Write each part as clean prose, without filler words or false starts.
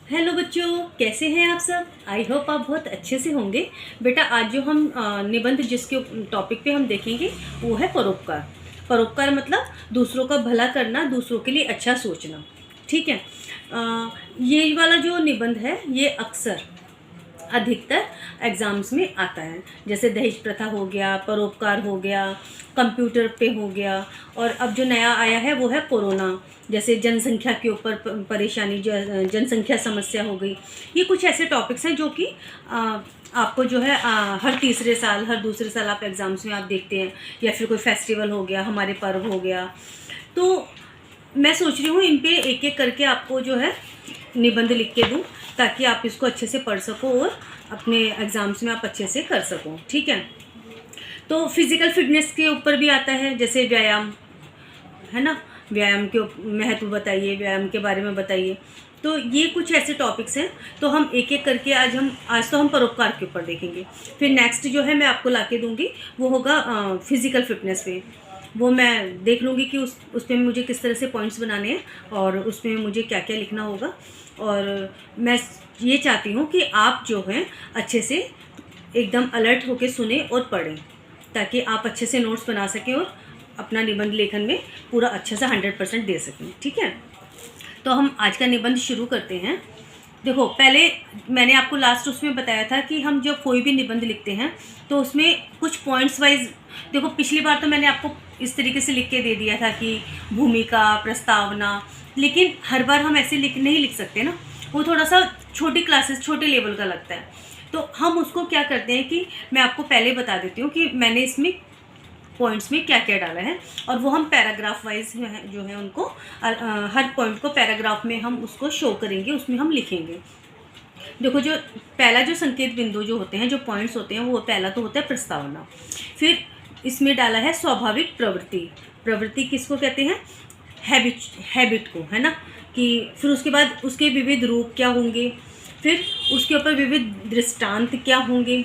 Hello बच्चों, कैसे हैं आप सब। आई होप आप बहुत अच्छे से होंगे। बेटा आज जो हम निबंध जिसके टॉपिक पे हम देखेंगे वो है परोपकार। परोपकार मतलब दूसरों का भला करना, दूसरों के लिए अच्छा सोचना। ठीक है। ये वाला जो निबंध है ये अक्सर अधिकतर एग्ज़ाम्स में आता है। जैसे दहेज प्रथा हो गया, परोपकार हो गया, कंप्यूटर पे हो गया, और अब जो नया आया है वो है कोरोना। जैसे जनसंख्या के ऊपर परेशानी, जनसंख्या समस्या हो गई। ये कुछ ऐसे टॉपिक्स हैं जो कि आपको जो है हर तीसरे साल, हर दूसरे साल आप एग्ज़ाम्स में आप देखते हैं। या फिर कोई फेस्टिवल हो गया, हमारे पर्व हो गया। तो मैं सोच रही हूँ इन पे एक एक करके आपको जो है निबंध लिख के दूँ, ताकि आप इसको अच्छे से पढ़ सको और अपने एग्ज़ाम्स में आप अच्छे से कर सको। ठीक है। तो फिज़िकल फिटनेस के ऊपर भी आता है, जैसे व्यायाम है ना, व्यायाम के महत्व बताइए, व्यायाम के बारे में बताइए। तो ये कुछ ऐसे टॉपिक्स हैं। तो हम एक एक करके आज तो हम परोपकार के ऊपर देखेंगे। फिर नेक्स्ट जो है मैं आपको ला के दूँगी वो होगा फिज़िकल फिटनेस पे। वो मैं देख लूँगी कि उस पे मुझे किस तरह से पॉइंट्स बनाने हैं और उसमें मुझे क्या क्या लिखना होगा। और मैं ये चाहती हूँ कि आप जो हैं अच्छे से एकदम अलर्ट होकर सुने और पढ़ें, ताकि आप अच्छे से नोट्स बना सकें और अपना निबंध लेखन में पूरा अच्छे से 100% दे सकें। ठीक है। तो हम आज का निबंध शुरू करते हैं। देखो, पहले मैंने आपको लास्ट उसमें बताया था कि हम जब कोई भी निबंध लिखते हैं तो उसमें कुछ पॉइंट्स वाइज, देखो पिछली बार तो मैंने आपको इस तरीके से लिख के दे दिया था कि भूमिका, प्रस्तावना, लेकिन हर बार हम ऐसे नहीं लिख सकते ना। वो थोड़ा सा छोटी क्लासेस, छोटे लेवल का लगता है। तो हम उसको क्या करते हैं कि मैं आपको पहले बता देती हूँ कि मैंने इसमें पॉइंट्स में क्या क्या डाला है, और वो हम पैराग्राफ वाइज जो है उनको हर पॉइंट को पैराग्राफ में हम उसको शो करेंगे, उसमें हम लिखेंगे। देखो, जो पहला जो संकेत बिंदु जो होते हैं, जो पॉइंट्स होते हैं, वो पहला तो होता है प्रस्तावना। फिर इसमें डाला है स्वाभाविक प्रवृत्ति। प्रवृत्ति किसको कहते हैं? हैबिट को, है ना। कि फिर उसके बाद उसके विविध रूप क्या होंगे, फिर उसके ऊपर विविध दृष्टांत क्या होंगे,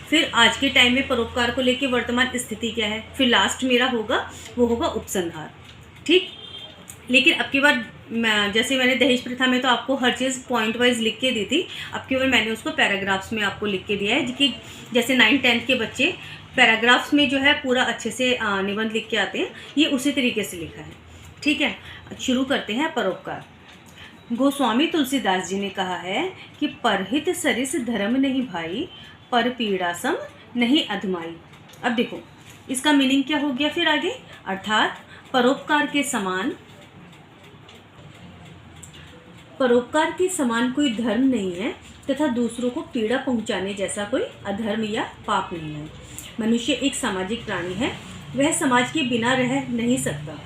फिर आज के टाइम में परोपकार को लेकर वर्तमान स्थिति क्या है, फिर लास्ट मेरा होगा वो होगा उपसंहार। ठीक। लेकिन अब की बार जैसे मैंने दहेज प्रथा में तो आपको हर चीज़ पॉइंट वाइज लिख के दी थी। अब की बार मैंने उसको पैराग्राफ्स में आपको लिख के दिया है, कि जैसे 9th-10th के बच्चे पैराग्राफ्स में जो है पूरा अच्छे से निबंध लिख के आते हैं, ये उसी तरीके से लिखा है। ठीक है। शुरू करते हैं परोपकार। गोस्वामी तुलसीदास जी ने कहा है कि परहित सरिस धर्म नहीं भाई, पर पीड़ा सम नहीं अधमाई। अब देखो इसका मीनिंग क्या हो गया फिर आगे, अर्थात परोपकार के समान कोई धर्म नहीं है, तथा दूसरों को पीड़ा पहुंचाने जैसा कोई अधर्म या पाप नहीं है। मनुष्य एक सामाजिक प्राणी है, वह समाज के बिना रह नहीं सकता।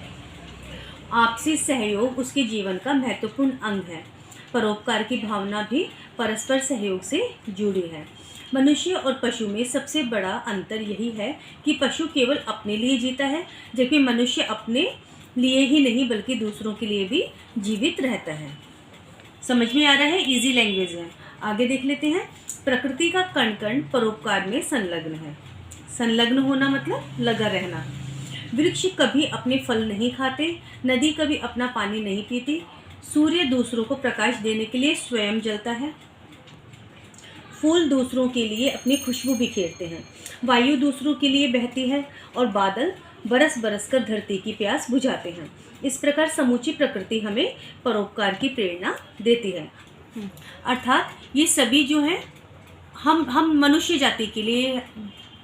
आपसी सहयोग उसके जीवन का महत्वपूर्ण अंग है। परोपकार की भावना भी परस्पर सहयोग से जुड़ी है। मनुष्य और पशु में सबसे बड़ा अंतर यही है कि पशु केवल अपने लिए जीता है, जबकि मनुष्य अपने लिए ही नहीं बल्कि दूसरों के लिए भी जीवित रहता है। समझ में आ रहा है? इजी लैंग्वेज है। आगे देख लेते हैं। प्रकृति का कण कण परोपकार में संलग्न है। संलग्न होना मतलब लगा रहना। वृक्ष कभी अपने फल नहीं खाते, नदी कभी अपना पानी नहीं पीती, सूर्य दूसरों को प्रकाश देने के लिए स्वयं जलता है, फूल दूसरों के लिए अपनी खुशबू बिखेरते हैं, वायु दूसरों के लिए बहती है, और बादल बरस बरस कर धरती की प्यास बुझाते हैं। इस प्रकार समूची प्रकृति हमें परोपकार की प्रेरणा देती है। अर्थात ये सभी जो हैं, हम मनुष्य जाति के लिए,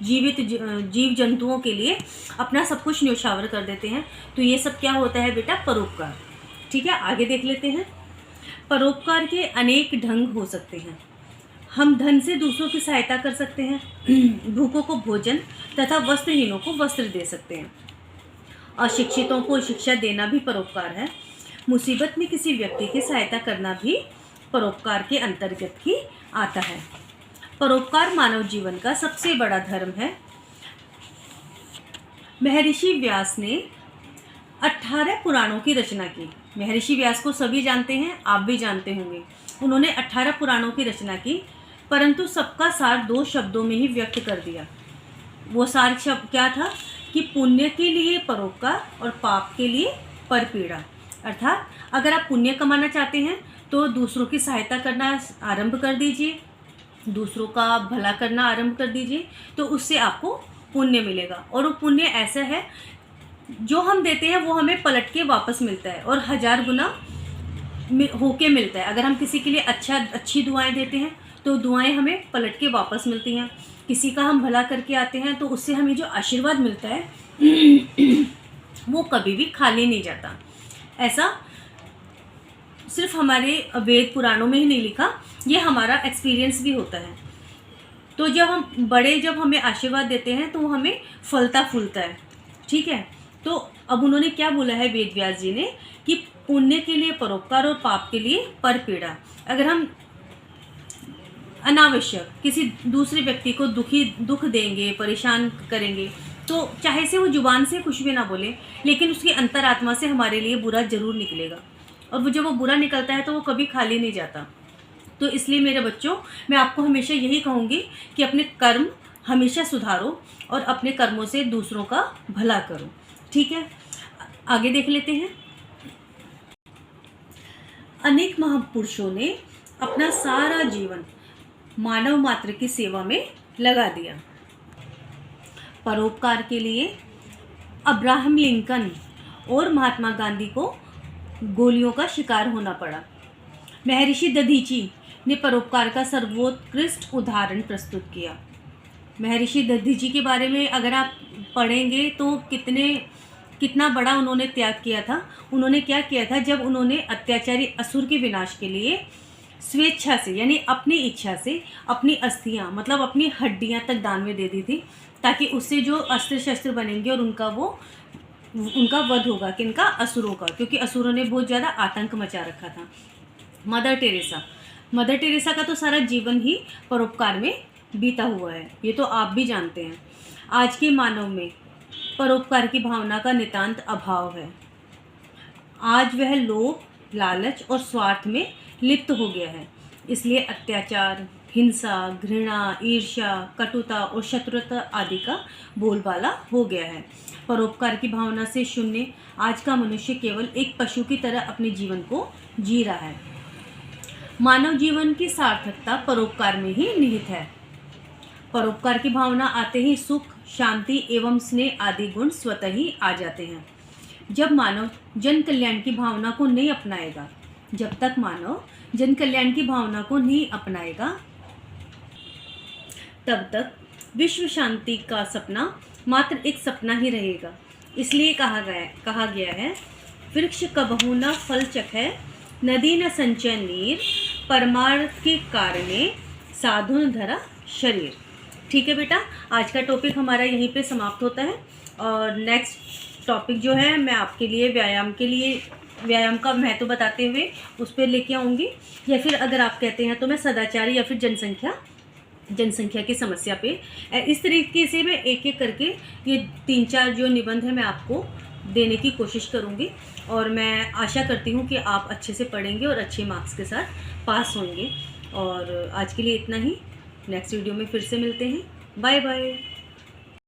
जीवित जीव जंतुओं के लिए अपना सब कुछ न्यौछावर कर देते हैं। तो ये सब क्या होता है बेटा? परोपकार। ठीक है। आगे देख लेते हैं। परोपकार के अनेक ढंग हो सकते हैं। हम धन से दूसरों की सहायता कर सकते हैं, भूखों को भोजन तथा वस्त्रहीनों को वस्त्र दे सकते हैं, अशिक्षितों को शिक्षा देना भी परोपकार है, मुसीबत में किसी व्यक्ति की सहायता करना भी परोपकार के अंतर्गत ही आता है। परोपकार मानव जीवन का सबसे बड़ा धर्म है। महर्षि व्यास ने 18 पुराणों की रचना की। महर्षि व्यास को सभी जानते हैं, आप भी जानते होंगे। उन्होंने 18 पुराणों की रचना की, परंतु सबका सार 2 शब्दों में ही व्यक्त कर दिया। वो सार शब्द क्या था? कि पुण्य के लिए परोपकार और पाप के लिए परपीड़ा। अर्थात अगर आप पुण्य कमाना चाहते हैं तो दूसरों की सहायता करना आरंभ कर दीजिए, दूसरों का भला करना आरंभ कर दीजिए, तो उससे आपको पुण्य मिलेगा। और वो पुण्य ऐसा है, जो हम देते हैं वो हमें पलट के वापस मिलता है और 1000 गुना होके मिलता है। अगर हम किसी के लिए अच्छी दुआएं देते हैं तो दुआएं हमें पलट के वापस मिलती हैं। किसी का हम भला करके आते हैं तो उससे हमें जो आशीर्वाद मिलता है वो कभी भी खाली नहीं जाता। ऐसा सिर्फ हमारे वेद पुराणों में ही नहीं लिखा, ये हमारा एक्सपीरियंस भी होता है। तो जब हमें आशीर्वाद देते हैं तो वो हमें फलता फूलता है। ठीक है, तो अब उन्होंने क्या बोला है वेद व्यास जी ने कि पुण्य के लिए परोपकार और पाप के लिए परपीड़ा। अगर हम अनावश्यक किसी दूसरे व्यक्ति को दुख देंगे, परेशान करेंगे, तो चाहे से वो जुबान से कुछ भी ना बोले, लेकिन उसकी अंतरात्मा से हमारे लिए बुरा जरूर निकलेगा। और वो जब वो बुरा निकलता है तो वो कभी खाली नहीं जाता। तो इसलिए मेरे बच्चों, मैं आपको हमेशा यही कहूँगी कि अपने कर्म हमेशा सुधारो और अपने कर्मों से दूसरों का भला करो। ठीक है, आगे देख लेते हैं। अनेक महापुरुषों ने अपना सारा जीवन मानव मात्र की सेवा में लगा दिया। परोपकार के लिए अब्राहम लिंकन और महात्मा गांधी को गोलियों का शिकार होना पड़ा। महर्षि दधीची ने परोपकार का सर्वोत्कृष्ट उदाहरण प्रस्तुत किया। महर्षि दधीची के बारे में अगर आप पढ़ेंगे तो कितना बड़ा उन्होंने त्याग किया था। उन्होंने क्या किया था, जब उन्होंने अत्याचारी असुर के विनाश के लिए स्वेच्छा से, यानी अपनी इच्छा से, अपनी अस्थियां मतलब अपनी हड्डियां तक दान में दे दी थी, ताकि उससे जो अस्त्र शस्त्र बनेंगे और उनका वध होगा, किनका, असुरों का, क्योंकि असुरों ने बहुत ज़्यादा आतंक मचा रखा था। मदर टेरेसा का तो सारा जीवन ही परोपकार में बीता हुआ है, ये तो आप भी जानते हैं। आज के मानव में परोपकार की भावना का नितांत अभाव है। आज वह लोभ, लालच और स्वार्थ में लिप्त हो गया है। इसलिए अत्याचार, हिंसा, घृणा, ईर्ष्या, कटुता और शत्रुता आदि का बोलबाला हो गया है। परोपकार की भावना से शून्य आज का मनुष्य केवल एक पशु की तरह अपने जीवन को जी रहा है। मानव जीवन की सार्थकता परोपकार में ही निहित है। परोपकार की भावना आते ही सुख, शांति एवं स्नेह आदि गुण स्वतः ही आ जाते हैं। जब मानव जन कल्याण की भावना को नहीं अपनाएगा, जब तक मानव जन कल्याण की भावना को नहीं अपनाएगा, तब तक विश्व शांति का सपना मात्र एक सपना ही रहेगा। इसलिए कहा गया है, वृक्ष कबहु न फल चखै, नदी न संचय नीर, परमार्थ के कारणे साधु न धरा शरीर। ठीक है बेटा, आज का टॉपिक हमारा यहीं पे समाप्त होता है। और नेक्स्ट टॉपिक जो है मैं आपके लिए व्यायाम का महत्व बताते हुए उस पर लेके आऊँगी, या फिर अगर आप कहते हैं तो मैं सदाचार या फिर जनसंख्या की समस्या पे, इस तरीके से मैं एक एक करके ये 3-4 जो निबंध है मैं आपको देने की कोशिश करूँगी। और मैं आशा करती हूँ कि आप अच्छे से पढ़ेंगे और अच्छे मार्क्स के साथ पास होंगे। और आज के लिए इतना ही, नेक्स्ट वीडियो में फिर से मिलते हैं। Bye bye.